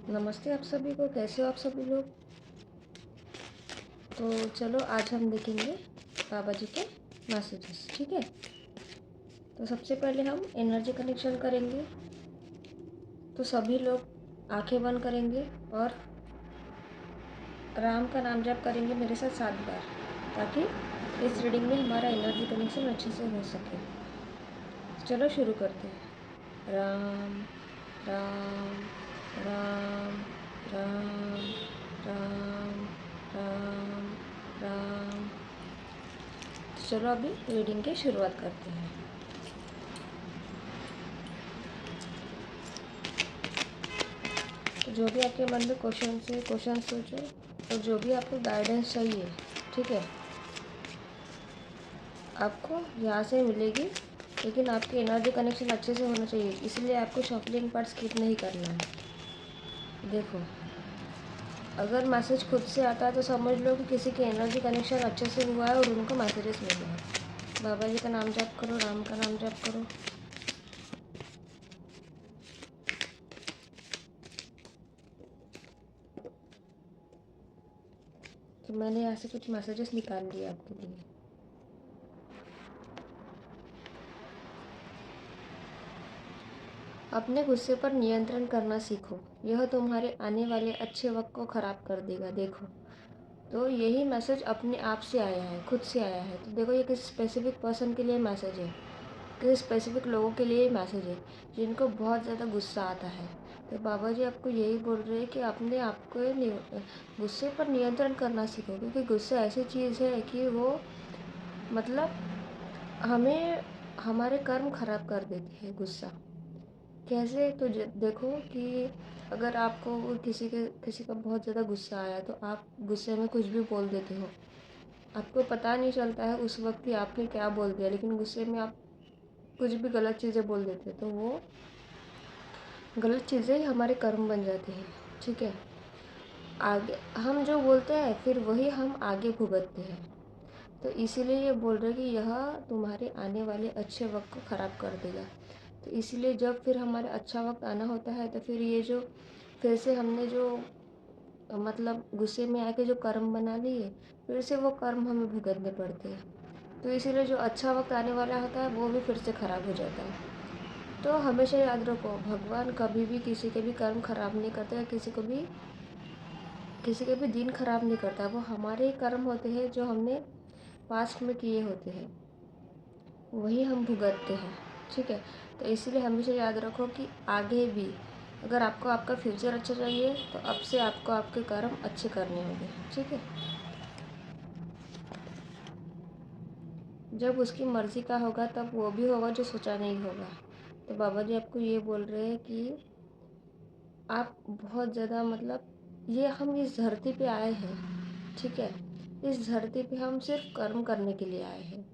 नमस्ते आप सभी को, कैसे हो आप सभी लोग। तो चलो आज हम देखेंगे बाबा जी के मैसेजेस। ठीक है, तो सबसे पहले हम एनर्जी कनेक्शन करेंगे। तो सभी लोग आंखें बंद करेंगे और राम का नाम जप करेंगे मेरे साथ 7 बार, ताकि इस रीडिंग में हमारा एनर्जी कनेक्शन अच्छे से हो सके। चलो शुरू करते हैं। राम राम राम राम राम राम राम। चलो अभी रीडिंग की शुरुआत करते हैं। तो जो भी आपके मन में क्वेश्चन सोचो, और जो भी आपको गाइडेंस चाहिए, ठीक है, आपको यहाँ से मिलेगी। लेकिन आपकी एनर्जी कनेक्शन अच्छे से होना चाहिए, इसलिए आपको शफलिंग पार्ट स्किप नहीं करना है। देखो, अगर मैसेज खुद से आता है तो समझ लो कि किसी की एनर्जी कनेक्शन अच्छे से हुआ है और उनको मैसेजेस मिले हैं। बाबा जी का नाम जप करो, राम का नाम जप करो। तो मैंने यहाँ से कुछ मैसेजेस निकाल लिए आपके लिए। अपने गुस्से पर नियंत्रण करना सीखो, यह तुम्हारे आने वाले अच्छे वक्त को ख़राब कर देगा। देखो, तो यही मैसेज अपने आप से आया है, खुद से आया है। तो देखो, ये किसी स्पेसिफिक पर्सन के लिए मैसेज है, किसी स्पेसिफिक लोगों के लिए मैसेज है जिनको बहुत ज़्यादा गुस्सा आता है। तो बाबा जी आपको यही बोल रहे हैं कि अपने आप को गुस्से पर नियंत्रण करना सीखो, क्योंकि गुस्सा ऐसी चीज़ है कि वो मतलब हमें हमारे कर्म खराब कर देती है। गुस्सा कैसे, तो देखो कि अगर आपको किसी का बहुत ज़्यादा गुस्सा आया तो आप गुस्से में कुछ भी बोल देते हो। आपको पता नहीं चलता है उस वक्त कि आपने क्या बोल दिया, लेकिन गुस्से में आप कुछ भी गलत चीज़ें बोल देते हैं, तो वो गलत चीज़ें ही हमारे कर्म बन जाती हैं। ठीक है, आगे हम जो बोलते हैं फिर वही हम आगे भुगतते हैं। तो इसीलिए ये बोल रहे हैं कि यह तुम्हारे आने वाले अच्छे वक्त को ख़राब कर देगा। तो इसीलिए जब फिर हमारा अच्छा वक्त आना होता है तो फिर ये जो फिर से हमने जो मतलब गुस्से में आके जो कर्म बना लिए, फिर से वो कर्म हमें भुगतने पड़ते हैं। तो इसीलिए जो अच्छा वक्त आने वाला होता है वो भी फिर से ख़राब हो जाता है। तो हमेशा याद रखो, भगवान कभी भी किसी के भी कर्म खराब नहीं करते, या किसी के भी दिन खराब नहीं करता। वो हमारे ही कर्म होते हैं जो हमने पास्ट में किए होते हैं, वही हम भुगतते हैं। ठीक है, तो इसीलिए हमेशा याद रखो कि आगे भी अगर आपको आपका फ्यूचर अच्छा चाहिए तो अब से आपको आपके कर्म अच्छे करने होंगे। ठीक है, जब उसकी मर्ज़ी का होगा तब वो भी होगा जो सोचा नहीं होगा। तो बाबा जी आपको ये बोल रहे हैं कि आप बहुत ज़्यादा ये हम इस धरती पे आए हैं। ठीक है, इस धरती पे हम सिर्फ कर्म करने के लिए आए हैं।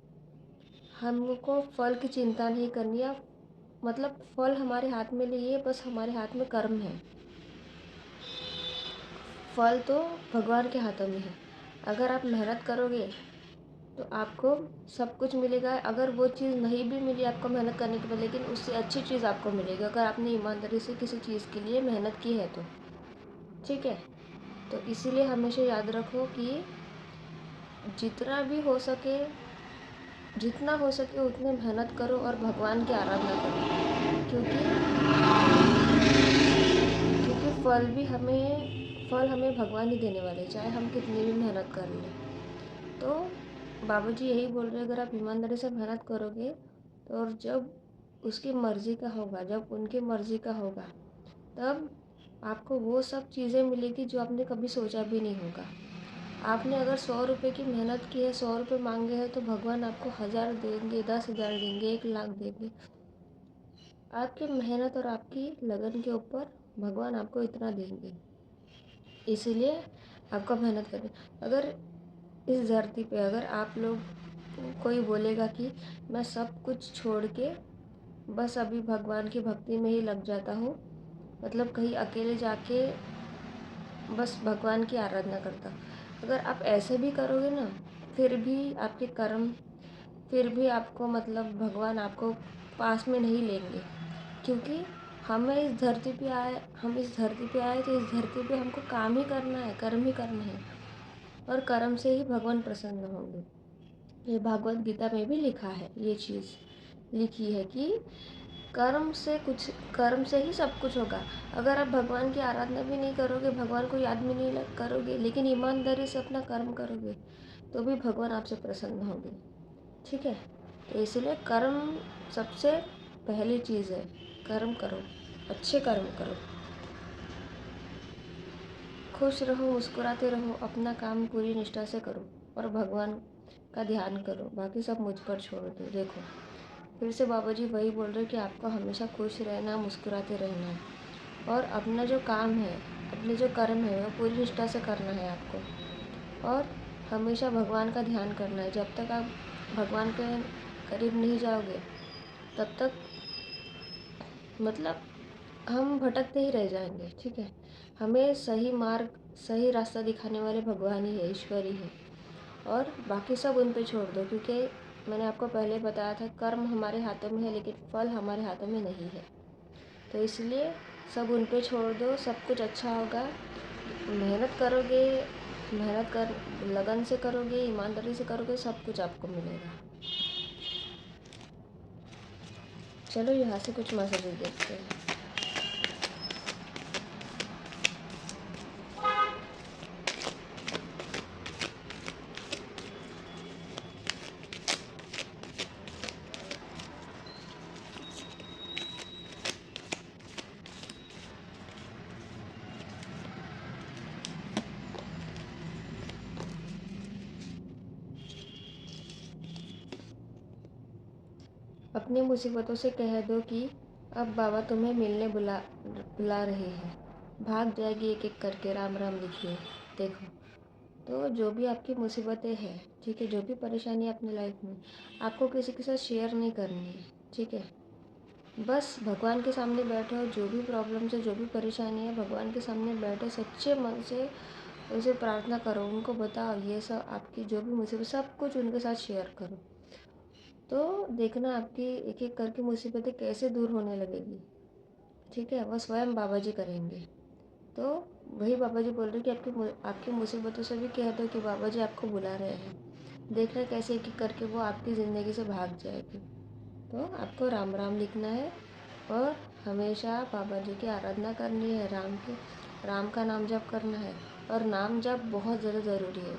हमको फल की चिंता नहीं करनी है। फल हमारे हाथ में नहीं है, बस हमारे हाथ में कर्म है। फल तो भगवान के हाथों में है। अगर आप मेहनत करोगे तो आपको सब कुछ मिलेगा। अगर वो चीज़ नहीं भी मिली आपको मेहनत करने के बाद, लेकिन उससे अच्छी चीज़ आपको मिलेगी अगर आपने ईमानदारी से किसी चीज़ के लिए मेहनत की है तो। ठीक है, तो इसीलिए हमेशा याद रखो कि जितना भी हो सके, जितना हो सके उतने मेहनत करो और भगवान की आराधना करो, क्योंकि फल हमें भगवान ही देने वाले, चाहे हम कितनी भी मेहनत कर लें। तो बाबा जी यही बोल रहे हैं, अगर आप ईमानदारी से मेहनत करोगे तो और जब उसकी मर्ज़ी का होगा, जब उनकी मर्ज़ी का होगा, तब आपको वो सब चीज़ें मिलेगी जो आपने कभी सोचा भी नहीं होगा। आपने अगर 100 रुपये की मेहनत की है, 100 रुपये मांगे हैं, तो भगवान आपको 1000 देंगे, 10,000 देंगे, 1,00,000 देंगे। आपकी मेहनत और आपकी लगन के ऊपर भगवान आपको इतना देंगे। इसीलिए आपको मेहनत करनी। अगर इस धरती पे अगर आप लोग कोई बोलेगा कि मैं सब कुछ छोड़ के बस अभी भगवान की भक्ति में ही लग जाता हूँ, कहीं अकेले जाके बस भगवान की आराधना करता, अगर आप ऐसे भी करोगे ना, फिर भी आपके कर्म, फिर भी आपको भगवान आपको पास में नहीं लेंगे। क्योंकि हम इस धरती पे आए तो इस धरती पे हमको काम ही करना है, कर्म ही करना है, और कर्म से ही भगवान प्रसन्न होंगे। ये भागवत गीता में भी लिखा है, ये चीज़ लिखी है कि कर्म से ही सब कुछ होगा। अगर आप भगवान की आराधना भी नहीं करोगे, भगवान को याद भी नहीं करोगे, लेकिन ईमानदारी से अपना कर्म करोगे, तो भी भगवान आपसे प्रसन्न होंगे। ठीक है, तो इसलिए कर्म सबसे पहली चीज़ है। कर्म करो, अच्छे कर्म करो, खुश रहो, मुस्कुराते रहो, अपना काम पूरी निष्ठा से करो और भगवान का ध्यान करो, बाकी सब मुझ पर छोड़ दो। देखो, फिर से बाबा जी वही बोल रहे हैं कि आपको हमेशा खुश रहना, मुस्कुराते रहना है, और अपना जो काम है, अपने जो कर्म है, वो पूरी निष्ठा से करना है आपको, और हमेशा भगवान का ध्यान करना है। जब तक आप भगवान के करीब नहीं जाओगे, तब तक मतलब हम भटकते ही रह जाएंगे। ठीक है, हमें सही मार्ग, सही रास्ता दिखाने वाले भगवान ही है, ईश्वर ही है, और बाकी सब उन पे छोड़ दो, क्योंकि मैंने आपको पहले बताया था, कर्म हमारे हाथों में है लेकिन फल हमारे हाथों में नहीं है। तो इसलिए सब उन पे छोड़ दो, सब कुछ अच्छा होगा। मेहनत करोगे, लगन से करोगे, ईमानदारी से करोगे, सब कुछ आपको मिलेगा। चलो यहाँ से कुछ मैसेजेस देखते हैं। अपनी मुसीबतों से कह दो कि अब बाबा तुम्हें मिलने बुला रहे हैं। भाग जाएगी एक एक करके, राम राम लिखिए। देखो, तो जो भी आपकी मुसीबतें हैं, ठीक है, जो भी परेशानी है अपनी लाइफ में, आपको किसी के साथ शेयर नहीं करनी है। ठीक है, बस भगवान के सामने बैठो, और जो भी प्रॉब्लम्स है, जो भी परेशानी है, भगवान के सामने बैठो, सच्चे मन से उनसे प्रार्थना करो, उनको बताओ ये सब, आपकी जो भी मुसीबत, सब कुछ उनके साथ शेयर करो। तो देखना आपकी एक एक करके मुसीबतें कैसे दूर होने लगेगी। ठीक है, वह स्वयं बाबा जी करेंगे। तो वही बाबा जी बोल रहे हैं कि आपकी मुसीबतों से भी कह दो कि बाबा जी आपको बुला रहे हैं। देखना कैसे एक एक करके वो आपकी ज़िंदगी से भाग जाएगी। तो आपको राम राम लिखना है, और हमेशा बाबा जी की आराधना करनी है, राम का नाम जप करना है, और नाम जप बहुत ज़्यादा ज़रूरी है।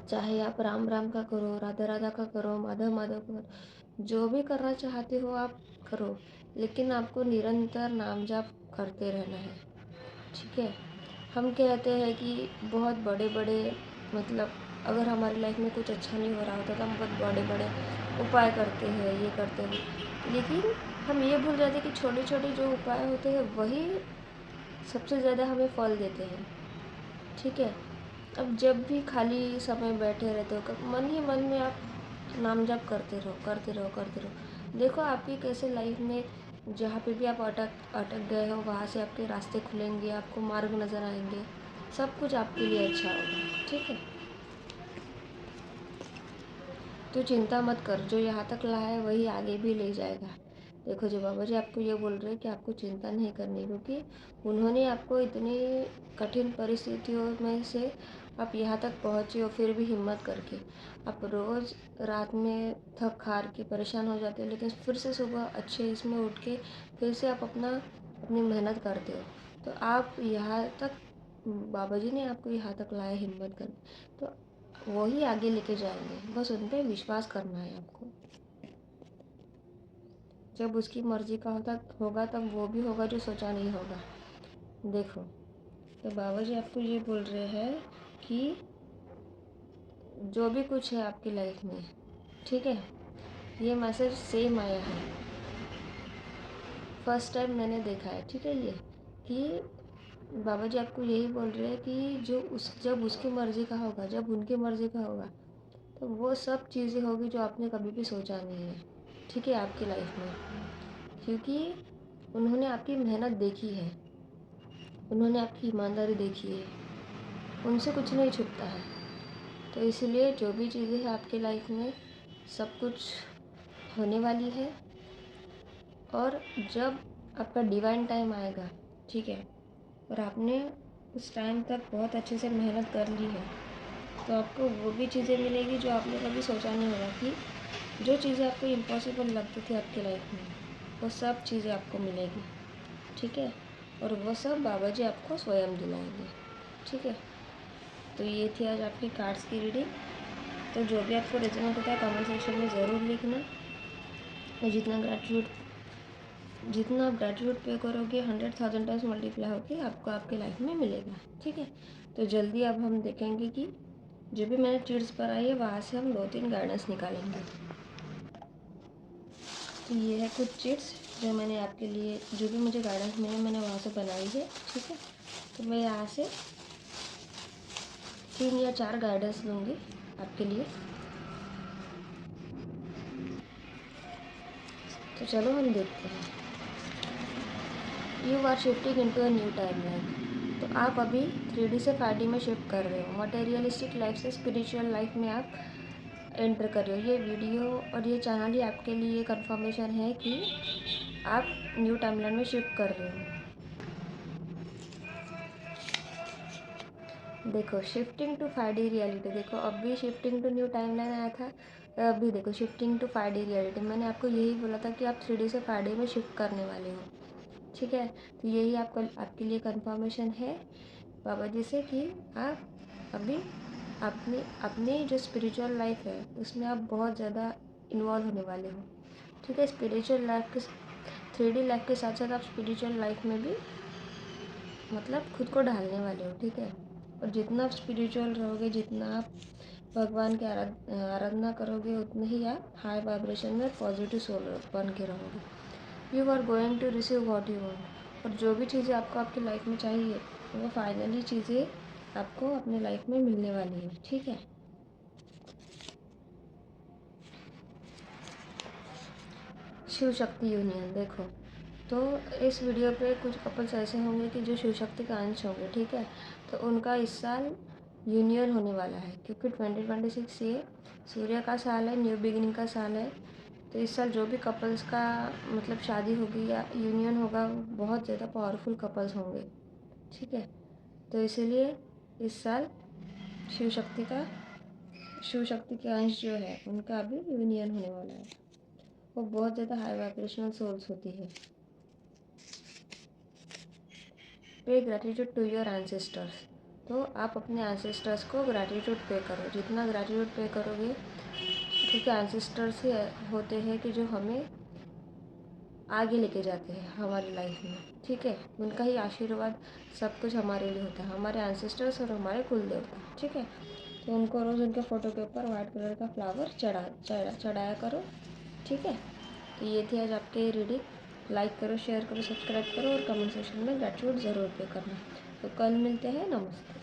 चाहे आप राम राम का करो, राधा राधा का करो, माधव माधव का करो, जो भी करना चाहते हो आप करो, लेकिन आपको निरंतर नाम जप करते रहना है। ठीक है, हम कहते हैं कि बहुत बड़े बड़े, मतलब अगर हमारी लाइफ में कुछ अच्छा नहीं हो रहा होता तो हम बहुत बड़े बड़े उपाय करते हैं, ये करते हैं, लेकिन हम ये भूल जाते हैं कि छोटे छोटे जो उपाय होते हैं वही सबसे ज़्यादा हमें फल देते हैं। ठीक है, अब जब भी खाली समय बैठे रहते हो, मन ही मन में आप नाम जप करते रहो, करते रहो, करते रहो। देखो आपकी कैसे लाइफ में जहाँ पे भी आप अटक गए हो, वहाँ से आपके रास्ते खुलेंगे, आपको मार्ग नज़र आएंगे, सब कुछ आपके लिए अच्छा होगा। ठीक है, तो चिंता मत कर, जो यहाँ तक लाया है वही आगे भी ले जाएगा। देखो, जो बाबा जी आपको ये बोल रहे हैं कि आपको चिंता नहीं करनी, क्योंकि उन्होंने आपको इतनी कठिन परिस्थितियों में से आप यहाँ तक पहुँचे हो, फिर भी हिम्मत करके आप रोज़ रात में थक हार के परेशान हो जाते हो, लेकिन फिर से सुबह अच्छे इसमें उठ के फिर से आप अपनी मेहनत करते हो। तो आप यहाँ तक, बाबा जी ने आपको यहाँ तक लाया हिम्मत कर, तो वो ही आगे लेके जाएंगे, बस उन पर विश्वास करना है आपको। जब उसकी मर्जी का होगा तब वो भी होगा जो सोचा नहीं होगा। देखो, तो बाबा जी आपको ये बोल रहे हैं कि जो भी कुछ है आपकी लाइफ में, ठीक है, ये मैसेज सेम आया है, फर्स्ट टाइम मैंने देखा है। ठीक है, ये कि बाबा जी आपको यही बोल रहे हैं कि जब उसकी मर्ज़ी का होगा, जब उनकी मर्ज़ी का होगा, तो वो सब चीज़ें होगी जो आपने कभी भी सोचा नहीं है। ठीक है, आपकी लाइफ में, क्योंकि उन्होंने आपकी मेहनत देखी है, उन्होंने आपकी ईमानदारी देखी है, उनसे कुछ नहीं छुपता है। तो इसलिए जो भी चीज़ें हैं आपकी लाइफ में, सब कुछ होने वाली है, और जब आपका डिवाइन टाइम आएगा, ठीक है, और आपने उस टाइम तक बहुत अच्छे से मेहनत कर ली है, तो आपको वो भी चीज़ें मिलेगी जो आपने कभी सोचा नहीं होगा कि जो चीज़ें आपको इम्पॉसिबल लगती थी आपकी लाइफ में, वो सब चीज़ें आपको मिलेगी, ठीक है, और वो सब बाबा जी आपको स्वयं दिलाएंगे, ठीक है। तो ये थी आज आपकी कार्ड्स की रीडिंग। तो जो भी आपको रेजोनेट होता है कमेंट सेक्शन में ज़रूर लिखना, और जितना आप ग्रेटिट्यूड पे करोगे 100,000 टाइम्स मल्टीप्लाई होकर आपको आपके लाइफ में मिलेगा, ठीक है। तो जल्दी अब हम देखेंगे कि जो भी मैंने चीट्स पर आई है वहाँ से हम 2-3 गाइडेंस निकालेंगे। तो ये है कुछ चीट्स जो मैंने आपके लिए, जो भी मुझे गाइडेंस मिले मैंने वहाँ से बनाई है, ठीक है। तो मैं यहाँ से 3 या 4 गाइडेंस लूँगी आपके लिए। तो चलो हम देखते हैं। You are shifting into a new timeline. तो आप अभी 3D से 5D में शिफ्ट कर रहे हो, मटेरियलिस्टिक लाइफ से स्पिरिचुअल लाइफ में आप एंटर कर रहे हो। ये वीडियो और ये चैनल ही आपके लिए कंफर्मेशन है कि आप न्यू टाइमलाइन में शिफ्ट कर रहे हो। देखो शिफ्टिंग टू 5D रियलिटी, देखो अभी शिफ्टिंग टू न्यू टाइमलाइन आया था, अभी देखो शिफ्टिंग टू 5D रियलिटी। मैंने आपको यही बोला था कि आप 3D से 5D में शिफ्ट करने वाले हो, ठीक है। तो यही आपके लिए कंफर्मेशन है बाबा जी से कि आप अभी अपनी जो स्पिरिचुअल लाइफ है उसमें आप बहुत ज़्यादा इन्वॉल्व होने वाले हो, ठीक है। स्पिरिचुअल लाइफ के 3D लाइफ के साथ साथ आप स्पिरिचुअल लाइफ में भी मतलब खुद को ढालने वाले हो, ठीक है। और जितना आप स्पिरिचुअल रहोगे, जितना आप भगवान की आराधना करोगे, उतने ही आप हाई वाइब्रेशन में पॉजिटिव सोल बन के रहोगे। You are going to receive what you want. और जो भी चीज़ें आपको आपकी लाइफ में चाहिए वो फाइनली चीज़ें आपको अपनी लाइफ में मिलने वाली है, ठीक है। शिव शक्ति यूनियन, देखो तो इस वीडियो पे कुछ कपल्स ऐसे होंगे कि जो शिव शक्ति का अंश होंगे, ठीक है। तो उनका इस साल यूनियन होने वाला है, क्योंकि 2026 ये सूर्य का साल है, न्यू बिगिनिंग का साल है। तो इस साल जो भी कपल्स का मतलब शादी होगी या यूनियन होगा, बहुत ज़्यादा पावरफुल कपल्स होंगे, ठीक है। तो इसीलिए इस साल शिव शक्ति के अंश जो है उनका अभी यूनियन होने वाला है। वो बहुत ज़्यादा हाई वाइब्रेशनल सोल्स होती है। पे ग्रैटिट्यूड टू योर एंसेस्टर्स। तो आप अपने एंसेस्टर्स को ग्रैटिट्यूड पे करो, जितना ग्रैटिट्यूड पे करोगे, क्योंकि एंसेस्टर्स ही होते हैं कि जो हमें आगे लेके जाते हैं हमारी लाइफ में, ठीक है। उनका ही आशीर्वाद सब कुछ हमारे लिए होता है, हमारे एंसेस्टर्स और हमारे कुल देवता, ठीक है। तो उनको रोज़ उनके फ़ोटो के ऊपर वाइट कलर का फ्लावर चढ़ाया करो, ठीक है। तो ये थी आज आपकी रीडिंग। लाइक करो, शेयर करो, सब्सक्राइब करो और कमेंट सेक्शन में ग्रैटिट्यूड ज़रूर पे करना। तो कल मिलते हैं, नमस्ते।